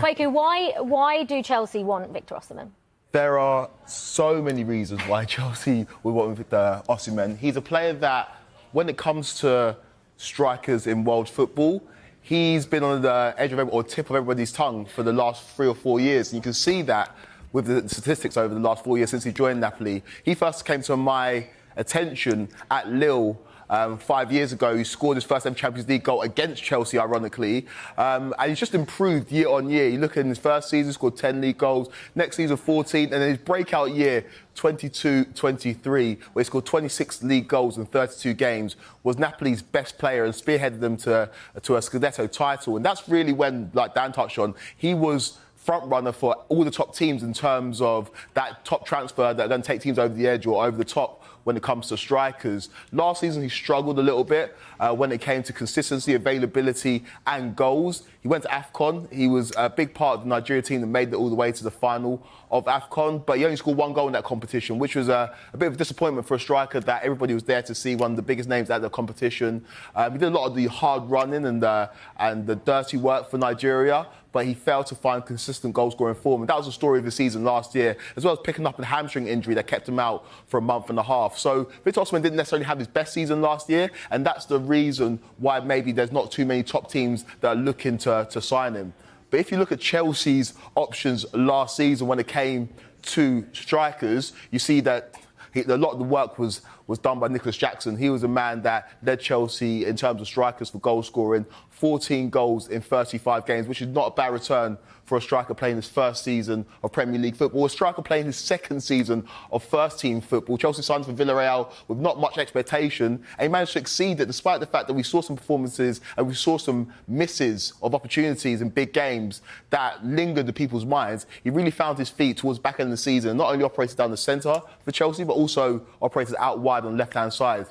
Kwaku, why do Chelsea want Victor Osimhen? There are so many reasons why Chelsea would want Victor Osimhen. He's a player that, when it comes to strikers in world football, he's been on the edge of or tip of everybody's tongue for the last 3 or 4 years. And you can see that with the statistics over the last 4 years since he joined Napoli. He first came to my attention at Lille 5 years ago. He scored his first ever Champions League goal against Chelsea, ironically. And he's just improved year on year. You look at his first season, scored 10 league goals. Next season, 14. And then his breakout year, 22-23, where he scored 26 league goals in 32 games, was Napoli's best player and spearheaded them to a Scudetto title. And that's really when, like Dan touched on, he was front runner for all the top teams in terms of that top transfer that then take teams over the edge or over the top when it comes to strikers. Last season, he struggled a little bit when it came to consistency, availability and goals. He went to AFCON. He was a big part of the Nigeria team that made it all the way to the final of AFCON, but he only scored 1 goal in that competition, which was a bit of a disappointment for a striker that everybody was there to see, one of the biggest names at the competition. He did a lot of the hard running and the dirty work for Nigeria, but he failed to find consistent goal-scoring form. And that was the story of the season last year, as well as picking up a hamstring injury that kept him out for a month and a half. So Victor Osimhen didn't necessarily have his best season last year, and that's the reason why maybe there's not too many top teams that are looking to sign him. But if you look at Chelsea's options last season when it came to strikers, you see that a lot of the work was done by Nicholas Jackson. He was a man that led Chelsea in terms of strikers for goal scoring, 14 goals in 35 games, which is not a bad return for a striker playing his first season of Premier League football. A striker playing his second season of first-team football. Chelsea signed for Villarreal with not much expectation, and he managed to exceed it despite the fact that we saw some performances and we saw some misses of opportunities in big games that lingered in people's minds. He really found his feet towards the back end of the season, not only operated down the centre for Chelsea, but also operated out wide on the left-hand side.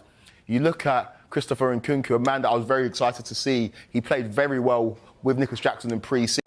You look at Christopher Nkunku, a man that I was very excited to see. He played very well with Nicholas Jackson in pre-season.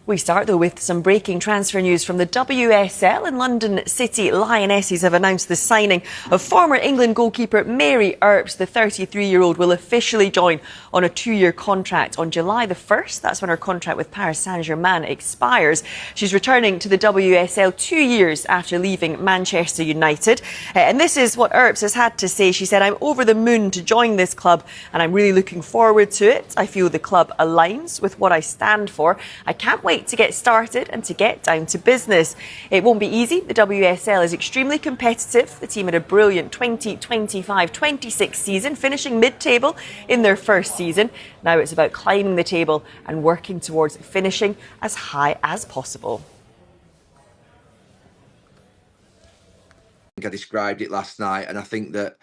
We start, though, with some breaking transfer news from the WSL. And London City Lionesses have announced the signing of former England goalkeeper Mary Earps. The 33-year-old will officially join on a 2-year contract on July the 1st. That's when her contract with Paris Saint-Germain expires. She's returning to the WSL 2 years after leaving Manchester United. And this is what Earps has had to say. She said, "I'm over the moon to join this club and I'm really looking forward to it. I feel the club aligns with what I stand for. I can't wait to get started and to get down to business." It won't be easy. The WSL is extremely competitive. The team had a brilliant 2025-26 season, finishing mid-table in their first season. Now it's about climbing the table and working towards finishing as high as possible. I think I described it last night, and I think that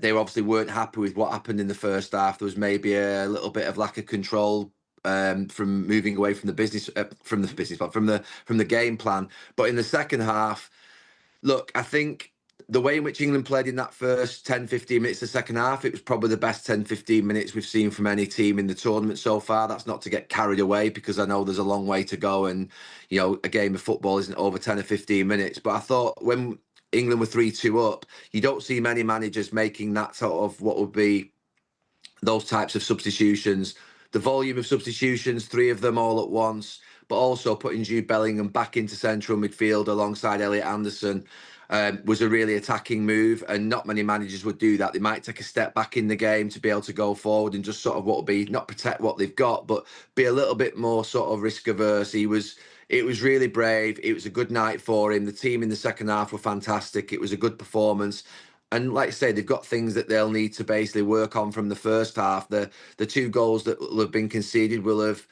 they obviously weren't happy with what happened in the first half. There was maybe a little bit of lack of control from moving away from the game plan. But in the second half, look, I think the way in which England played in that first 10-15 minutes of the second half, it was probably the best 10-15 minutes we've seen from any team in the tournament so far. That's not to get carried away, because I know there's a long way to go, and you know, a game of football isn't over 10 or 15 minutes. But I thought when England were 3-2 up, you don't see many managers making that sort of what would be those types of substitutions. The volume of substitutions, 3 of them all at once, but also putting Jude Bellingham back into central midfield alongside Elliot Anderson was a really attacking move, and not many managers would do that. They might take a step back in the game to be able to go forward and just sort of what would be, not protect what they've got, but be a little bit more sort of risk averse. It was really brave. It was a good night for him. The team in the second half were fantastic. It was a good performance. And like I say, they've got things that they'll need to basically work on from the first half. The 2 goals that will have been conceded will have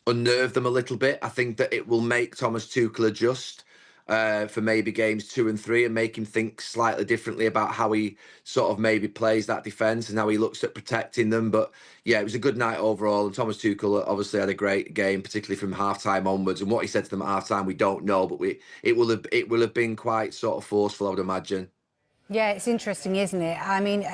unnerved them a little bit. I think that it will make Thomas Tuchel adjust for maybe games 2 and 3 and make him think slightly differently about how he sort of maybe plays that defence and how he looks at protecting them. But yeah, it was a good night overall. And Thomas Tuchel obviously had a great game, particularly from half-time onwards. And what he said to them at half-time, we don't know, but it will have been quite sort of forceful, I would imagine. Yeah, it's interesting, isn't it? I mean,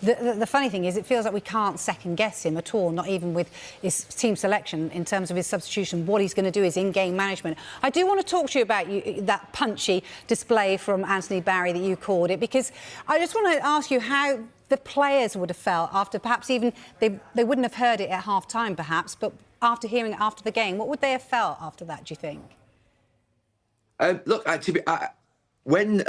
the funny thing is it feels like we can't second-guess him at all, not even with his team selection in terms of his substitution, what he's going to do, his in-game management. I do want to talk to you about that punchy display from Anthony Barry that you called it, because I just want to ask you how the players would have felt after perhaps even they wouldn't have heard it at half-time perhaps, but after hearing it after the game? What would they have felt after that, do you think? Look, when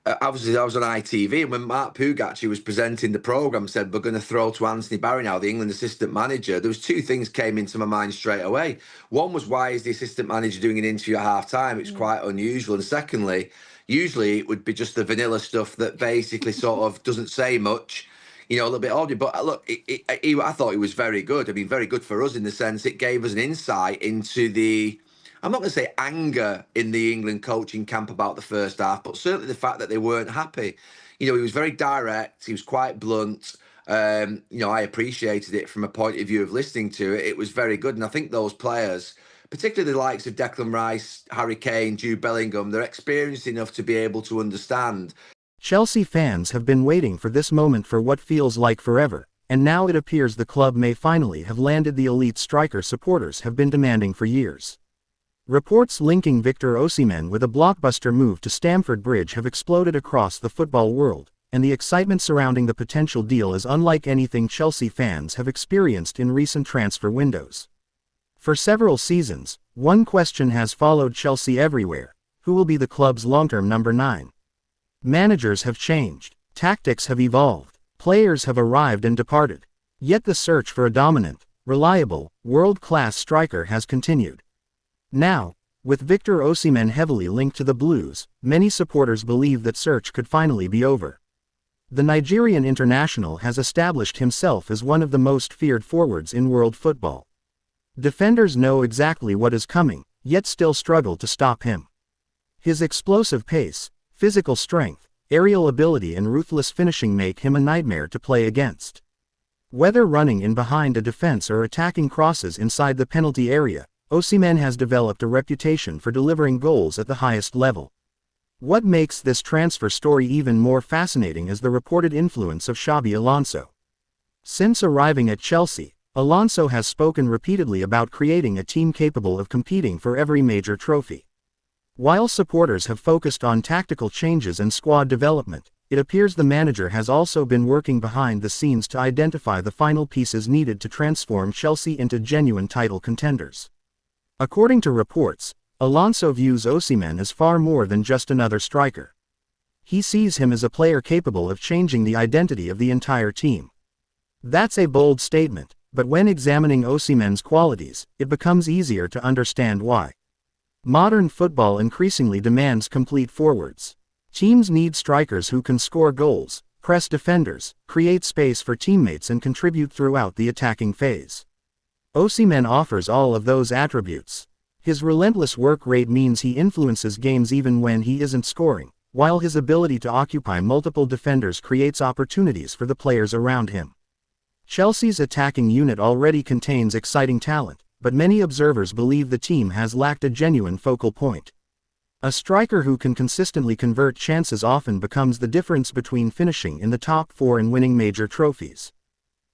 obviously I was on ITV, and when Mark Pugaci was presenting the programme, said we're going to throw to Anthony Barry now, the England assistant manager, there was two things came into my mind straight away. One was, why is the assistant manager doing an interview at half-time? It's quite unusual. And secondly, usually it would be just the vanilla stuff that basically sort of doesn't say much, you know, a little bit odd. But look, I thought it was very good. I mean, very good for us in the sense it gave us an insight into the, I'm not going to say anger in the England coaching camp about the first half, but certainly the fact that they weren't happy. You know, he was very direct. He was quite blunt. You know, I appreciated it from a point of view of listening to it. It was very good. And I think those players, particularly the likes of Declan Rice, Harry Kane, Jude Bellingham, they're experienced enough to be able to understand. Chelsea fans have been waiting for this moment for what feels like forever, and now it appears the club may finally have landed the elite striker supporters have been demanding for years. Reports linking Victor Osimhen with a blockbuster move to Stamford Bridge have exploded across the football world, and the excitement surrounding the potential deal is unlike anything Chelsea fans have experienced in recent transfer windows. For several seasons, one question has followed Chelsea everywhere: who will be the club's long-term number 9? Managers have changed, tactics have evolved, players have arrived and departed. Yet the search for a dominant, reliable, world-class striker has continued. Now, with Victor Osimhen heavily linked to the Blues, many supporters believe that search could finally be over. The Nigerian international has established himself as one of the most feared forwards in world football. Defenders know exactly what is coming, yet still struggle to stop him. His explosive pace, physical strength, aerial ability and ruthless finishing make him a nightmare to play against. Whether running in behind a defense or attacking crosses inside the penalty area, Osimhen has developed a reputation for delivering goals at the highest level. What makes this transfer story even more fascinating is the reported influence of Xabi Alonso. Since arriving at Chelsea, Alonso has spoken repeatedly about creating a team capable of competing for every major trophy. While supporters have focused on tactical changes and squad development, it appears the manager has also been working behind the scenes to identify the final pieces needed to transform Chelsea into genuine title contenders. According to reports, Alonso views Osimhen as far more than just another striker. He sees him as a player capable of changing the identity of the entire team. That's a bold statement, but when examining Osimhen's qualities, it becomes easier to understand why. Modern football increasingly demands complete forwards. Teams need strikers who can score goals, press defenders, create space for teammates and contribute throughout the attacking phase. Osimhen offers all of those attributes. His relentless work rate means he influences games even when he isn't scoring, while his ability to occupy multiple defenders creates opportunities for the players around him. Chelsea's attacking unit already contains exciting talent, but many observers believe the team has lacked a genuine focal point. A striker who can consistently convert chances often becomes the difference between finishing in the top 4 and winning major trophies.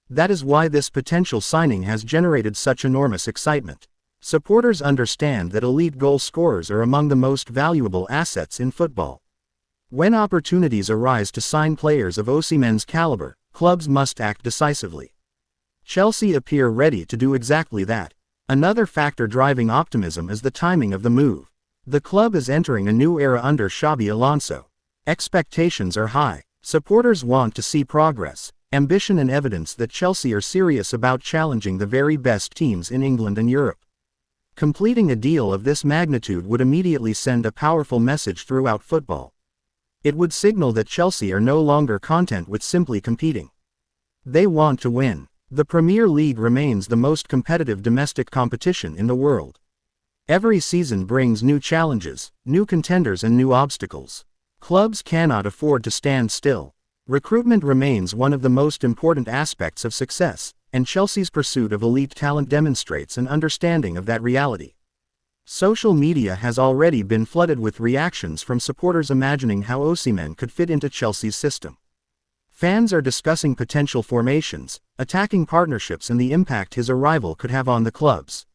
That is why this potential signing has generated such enormous excitement. Supporters understand that elite goal scorers are among the most valuable assets in football. When opportunities arise to sign players of Osimhen's caliber, clubs must act decisively. Chelsea appear ready to do exactly that. Another factor driving optimism is the timing of the move. The club is entering a new era under Xabi Alonso. Expectations are high. Supporters want to see progress, ambition and evidence that Chelsea are serious about challenging the very best teams in England and Europe. Completing a deal of this magnitude would immediately send a powerful message throughout football. It would signal that Chelsea are no longer content with simply competing. They want to win. The Premier League remains the most competitive domestic competition in the world. Every season brings new challenges, new contenders and new obstacles. Clubs cannot afford to stand still. Recruitment remains one of the most important aspects of success, and Chelsea's pursuit of elite talent demonstrates an understanding of that reality. Social media has already been flooded with reactions from supporters imagining how Osimhen could fit into Chelsea's system. Fans are discussing potential formations, attacking partnerships and the impact his arrival could have on the clubs.